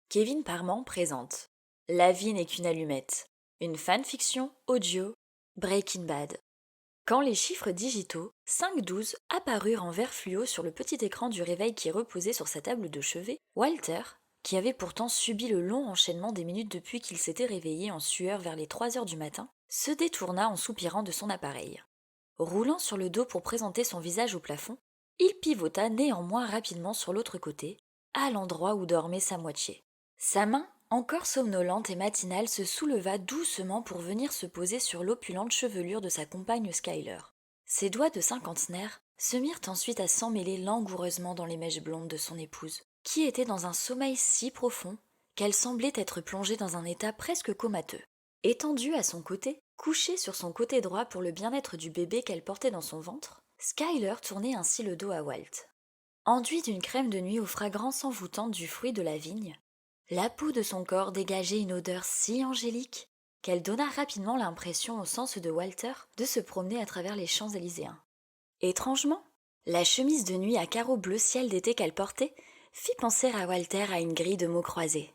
Kevin Parman présente La vie n'est qu'une allumette, une fanfiction audio Breaking Bad. Quand les chiffres digitaux 5-12 apparurent en vert fluo sur le petit écran du réveil qui reposait sur sa table de chevet, Walter, qui avait pourtant subi le long enchaînement des minutes depuis qu'il s'était réveillé en sueur vers les 3 heures du matin, se détourna en soupirant de son appareil. Roulant sur le dos pour présenter son visage au plafond, il pivota néanmoins rapidement sur l'autre côté, à l'endroit où dormait sa moitié. Sa main, encore somnolente et matinale, se souleva doucement pour venir se poser sur l'opulente chevelure de sa compagne Skyler. Ses doigts de cinquantenaire se mirent ensuite à s'emmêler langoureusement dans les mèches blondes de son épouse, qui était dans un sommeil si profond qu'elle semblait être plongée dans un état presque comateux. Étendue à son côté, couchée sur son côté droit pour le bien-être du bébé qu'elle portait dans son ventre, Skyler tournait ainsi le dos à Walt. Enduit d'une crème de nuit aux fragrances envoûtantes du fruit de la vigne, la peau de son corps dégageait une odeur si angélique qu'elle donna rapidement l'impression au sens de Walter de se promener à travers les Champs-Élyséens. Étrangement, la chemise de nuit à carreaux bleu ciel d'été qu'elle portait fit penser à Walter à une grille de mots croisés.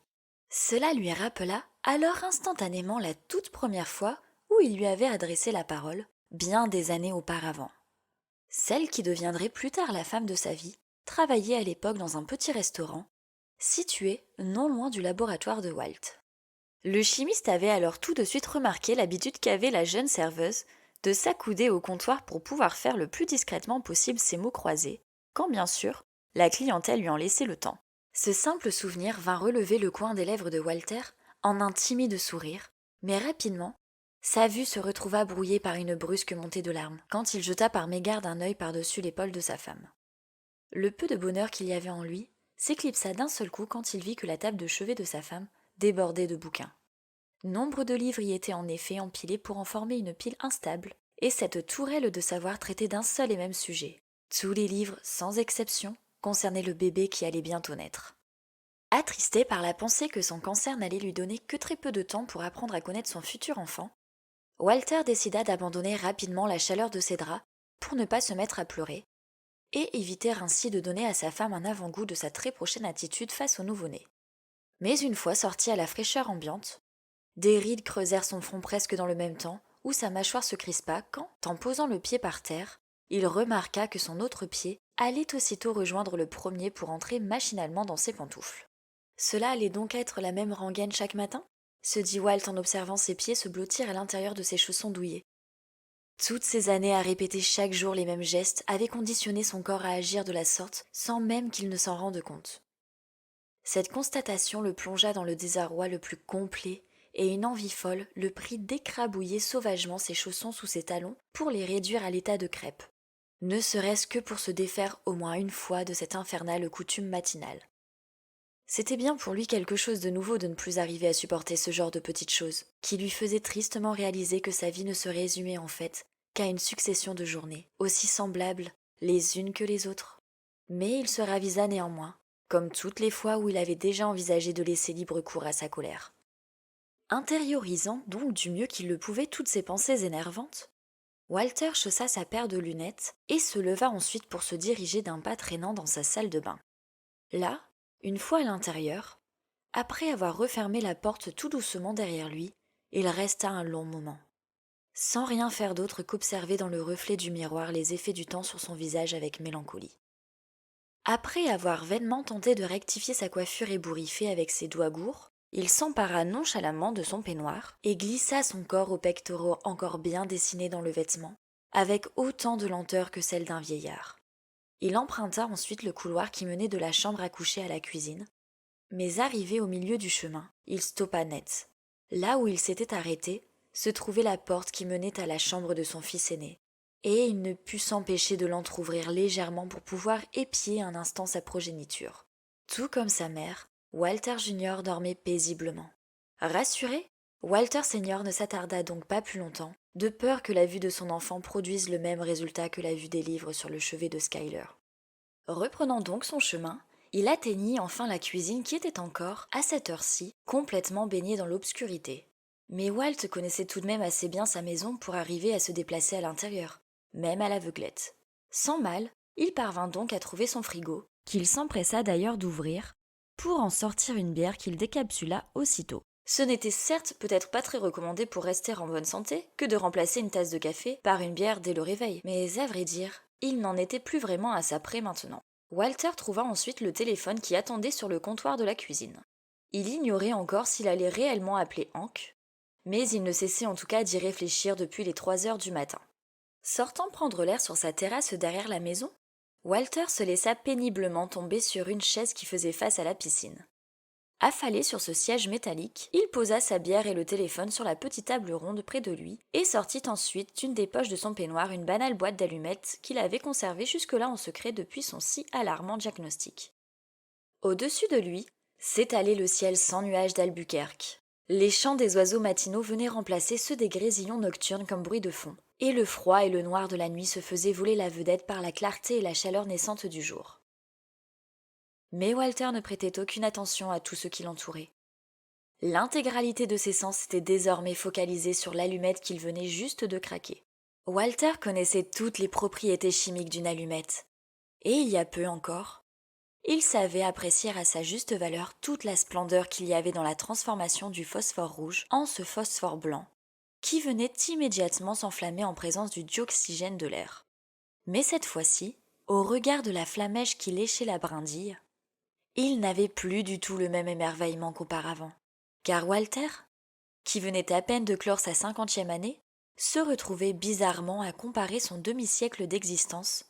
Cela lui rappela alors instantanément la toute première fois où il lui avait adressé la parole, bien des années auparavant. Celle qui deviendrait plus tard la femme de sa vie travaillait à l'époque dans un petit restaurant, situé non loin du laboratoire de Walt. Le chimiste avait alors tout de suite remarqué l'habitude qu'avait la jeune serveuse de s'accouder au comptoir pour pouvoir faire le plus discrètement possible ses mots croisés, quand bien sûr, la clientèle lui en laissait le temps. Ce simple souvenir vint relever le coin des lèvres de Walter en un timide sourire, mais rapidement, sa vue se retrouva brouillée par une brusque montée de larmes, quand il jeta par mégarde un œil par-dessus l'épaule de sa femme. Le peu de bonheur qu'il y avait en lui s'éclipsa d'un seul coup quand il vit que la table de chevet de sa femme débordait de bouquins. Nombre de livres y étaient en effet empilés pour en former une pile instable, et cette tourelle de savoir traitait d'un seul et même sujet. Tous les livres, sans exception, concernaient le bébé qui allait bientôt naître. Attristé par la pensée que son cancer n'allait lui donner que très peu de temps pour apprendre à connaître son futur enfant, Walter décida d'abandonner rapidement la chaleur de ses draps pour ne pas se mettre à pleurer, et éviter ainsi de donner à sa femme un avant-goût de sa très prochaine attitude face au nouveau-né. Mais une fois sorti à la fraîcheur ambiante, des rides creusèrent son front presque dans le même temps, où sa mâchoire se crispa quand, en posant le pied par terre, il remarqua que son autre pied allait aussitôt rejoindre le premier pour entrer machinalement dans ses pantoufles. Cela allait donc être la même rengaine chaque matin se dit Walt en observant ses pieds se blottir à l'intérieur de ses chaussons douillés. Toutes ces années à répéter chaque jour les mêmes gestes avaient conditionné son corps à agir de la sorte sans même qu'il ne s'en rende compte. Cette constatation le plongea dans le désarroi le plus complet et une envie folle le prit d'écrabouiller sauvagement ses chaussons sous ses talons pour les réduire à l'état de crêpes, ne serait-ce que pour se défaire au moins une fois de cette infernale coutume matinale. C'était bien pour lui quelque chose de nouveau de ne plus arriver à supporter ce genre de petites choses, qui lui faisait tristement réaliser que sa vie ne se résumait en fait qu'à une succession de journées, aussi semblables les unes que les autres. Mais il se ravisa néanmoins, comme toutes les fois où il avait déjà envisagé de laisser libre cours à sa colère. Intériorisant donc du mieux qu'il le pouvait toutes ces pensées énervantes, Walter chaussa sa paire de lunettes et se leva ensuite pour se diriger d'un pas traînant dans sa salle de bain. Là, une fois à l'intérieur, après avoir refermé la porte tout doucement derrière lui, il resta un long moment, sans rien faire d'autre qu'observer dans le reflet du miroir les effets du temps sur son visage avec mélancolie. Après avoir vainement tenté de rectifier sa coiffure ébouriffée avec ses doigts gourds, il s'empara nonchalamment de son peignoir et glissa son corps aux pectoraux encore bien dessinés dans le vêtement, avec autant de lenteur que celle d'un vieillard. Il emprunta ensuite le couloir qui menait de la chambre à coucher à la cuisine, mais arrivé au milieu du chemin, il stoppa net. Là où il s'était arrêté, se trouvait la porte qui menait à la chambre de son fils aîné, et il ne put s'empêcher de l'entr'ouvrir légèrement pour pouvoir épier un instant sa progéniture. Tout comme sa mère, Walter Junior dormait paisiblement. Rassuré, Walter Senior ne s'attarda donc pas plus longtemps, de peur que la vue de son enfant produise le même résultat que la vue des livres sur le chevet de Skyler. Reprenant donc son chemin, il atteignit enfin la cuisine qui était encore, à cette heure-ci, complètement baignée dans l'obscurité. Mais Walt connaissait tout de même assez bien sa maison pour arriver à se déplacer à l'intérieur, même à l'aveuglette. Sans mal, il parvint donc à trouver son frigo, qu'il s'empressa d'ailleurs d'ouvrir, pour en sortir une bière qu'il décapsula aussitôt. Ce n'était certes peut-être pas très recommandé pour rester en bonne santé que de remplacer une tasse de café par une bière dès le réveil, mais à vrai dire, il n'en était plus vraiment à sa près maintenant. Walter trouva ensuite le téléphone qui attendait sur le comptoir de la cuisine. Il ignorait encore s'il allait réellement appeler Hank, mais il ne cessait en tout cas d'y réfléchir depuis les 3 heures du matin. Sortant prendre l'air sur sa terrasse derrière la maison, Walter se laissa péniblement tomber sur une chaise qui faisait face à la piscine. Affalé sur ce siège métallique, il posa sa bière et le téléphone sur la petite table ronde près de lui et sortit ensuite d'une des poches de son peignoir une banale boîte d'allumettes qu'il avait conservée jusque-là en secret depuis son si alarmant diagnostic. Au-dessus de lui s'étalait le ciel sans nuages d'Albuquerque. Les chants des oiseaux matinaux venaient remplacer ceux des grésillons nocturnes comme bruit de fond, et le froid et le noir de la nuit se faisaient voler la vedette par la clarté et la chaleur naissante du jour. Mais Walter ne prêtait aucune attention à tout ce qui l'entourait. L'intégralité de ses sens était désormais focalisée sur l'allumette qu'il venait juste de craquer. Walter connaissait toutes les propriétés chimiques d'une allumette, et il y a peu encore, il savait apprécier à sa juste valeur toute la splendeur qu'il y avait dans la transformation du phosphore rouge en ce phosphore blanc, qui venait immédiatement s'enflammer en présence du dioxygène de l'air. Mais cette fois-ci, au regard de la flamèche qui léchait la brindille, il n'avait plus du tout le même émerveillement qu'auparavant, car Walter, qui venait à peine de clore sa 50e année, se retrouvait bizarrement à comparer son demi-siècle d'existence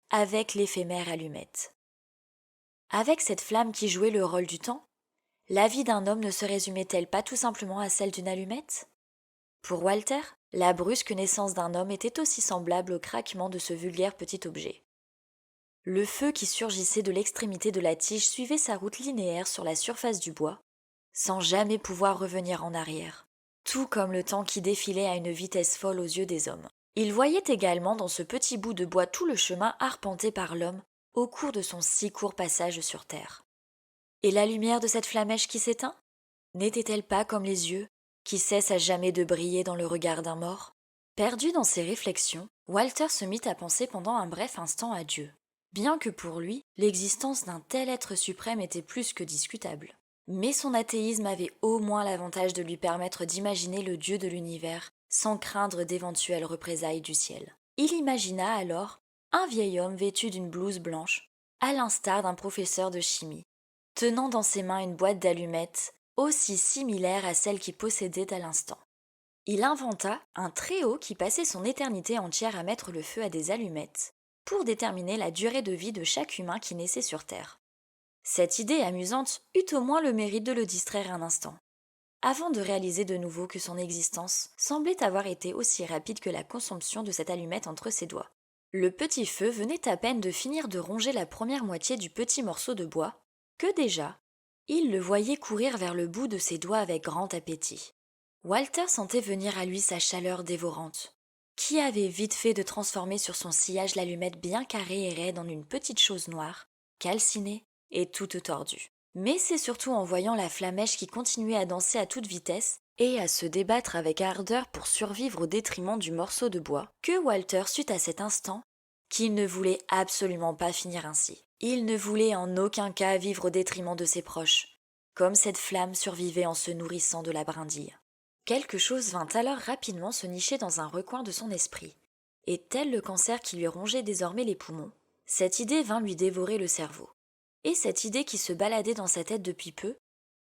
avec l'éphémère allumette. Avec cette flamme qui jouait le rôle du temps, la vie d'un homme ne se résumait-elle pas tout simplement à celle d'une allumette ? Pour Walter, la brusque naissance d'un homme était aussi semblable au craquement de ce vulgaire petit objet. Le feu qui surgissait de l'extrémité de la tige suivait sa route linéaire sur la surface du bois, sans jamais pouvoir revenir en arrière, tout comme le temps qui défilait à une vitesse folle aux yeux des hommes. Il voyait également dans ce petit bout de bois tout le chemin arpenté par l'homme au cours de son si court passage sur Terre. Et la lumière de cette flamèche qui s'éteint ? N'était-elle pas comme les yeux, qui cessent à jamais de briller dans le regard d'un mort ? Perdu dans ses réflexions, Walter se mit à penser pendant un bref instant à Dieu. Bien que pour lui, l'existence d'un tel être suprême était plus que discutable. Mais son athéisme avait au moins l'avantage de lui permettre d'imaginer le Dieu de l'univers sans craindre d'éventuelles représailles du ciel. Il imagina alors un vieil homme vêtu d'une blouse blanche, à l'instar d'un professeur de chimie, tenant dans ses mains une boîte d'allumettes aussi similaire à celle qu'il possédait à l'instant. Il inventa un Très-Haut qui passait son éternité entière à mettre le feu à des allumettes pour déterminer la durée de vie de chaque humain qui naissait sur Terre. Cette idée amusante eut au moins le mérite de le distraire un instant, avant de réaliser de nouveau que son existence semblait avoir été aussi rapide que la consomption de cette allumette entre ses doigts. Le petit feu venait à peine de finir de ronger la première moitié du petit morceau de bois, que déjà, il le voyait courir vers le bout de ses doigts avec grand appétit. Walter sentait venir à lui sa chaleur dévorante, qui avait vite fait de transformer sur son sillage l'allumette bien carrée et raide en une petite chose noire, calcinée et toute tordue. Mais c'est surtout en voyant la flamèche qui continuait à danser à toute vitesse et à se débattre avec ardeur pour survivre au détriment du morceau de bois, que Walter sut à cet instant qu'il ne voulait absolument pas finir ainsi. Il ne voulait en aucun cas vivre au détriment de ses proches, comme cette flamme survivait en se nourrissant de la brindille. Quelque chose vint alors rapidement se nicher dans un recoin de son esprit, et tel le cancer qui lui rongeait désormais les poumons, cette idée vint lui dévorer le cerveau. Et cette idée qui se baladait dans sa tête depuis peu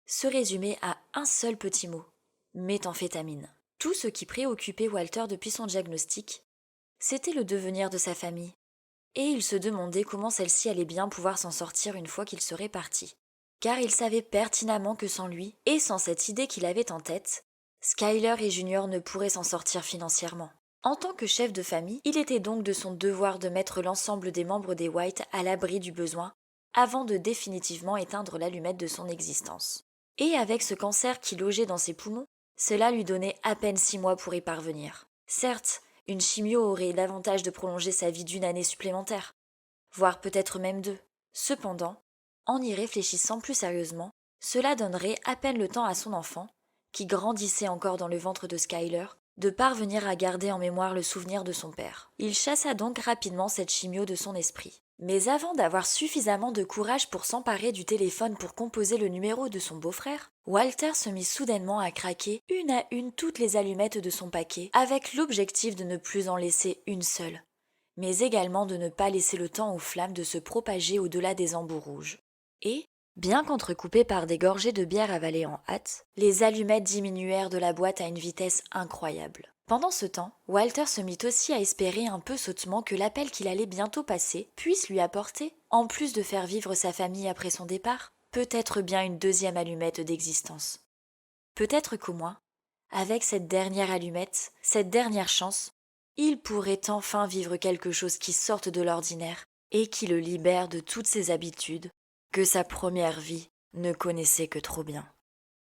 se résumait à un seul petit mot, méthamphétamine. Tout ce qui préoccupait Walter depuis son diagnostic, c'était le devenir de sa famille, et il se demandait comment celle-ci allait bien pouvoir s'en sortir une fois qu'il serait parti. Car il savait pertinemment que sans lui, et sans cette idée qu'il avait en tête, Skyler et Junior ne pourraient s'en sortir financièrement. En tant que chef de famille, il était donc de son devoir de mettre l'ensemble des membres des White à l'abri du besoin avant de définitivement éteindre l'allumette de son existence. Et avec ce cancer qui logeait dans ses poumons, cela lui donnait à peine 6 mois pour y parvenir. Certes, une chimio aurait l'avantage de prolonger sa vie d'1 année supplémentaire, voire peut-être même 2. Cependant, en y réfléchissant plus sérieusement, cela donnerait à peine le temps à son enfant, qui grandissait encore dans le ventre de Skyler, de parvenir à garder en mémoire le souvenir de son père. Il chassa donc rapidement cette chimio de son esprit. Mais avant d'avoir suffisamment de courage pour s'emparer du téléphone pour composer le numéro de son beau-frère, Walter se mit soudainement à craquer une à une toutes les allumettes de son paquet, avec l'objectif de ne plus en laisser une seule, mais également de ne pas laisser le temps aux flammes de se propager au-delà des embouts rouges. Et, bien qu'entrecoupées par des gorgées de bière avalées en hâte, les allumettes diminuèrent de la boîte à une vitesse incroyable. Pendant ce temps, Walter se mit aussi à espérer un peu sottement que l'appel qu'il allait bientôt passer puisse lui apporter, en plus de faire vivre sa famille après son départ, peut-être bien une deuxième allumette d'existence. Peut-être qu'au moins, avec cette dernière allumette, cette dernière chance, il pourrait enfin vivre quelque chose qui sorte de l'ordinaire et qui le libère de toutes ses habitudes que sa première vie ne connaissait que trop bien.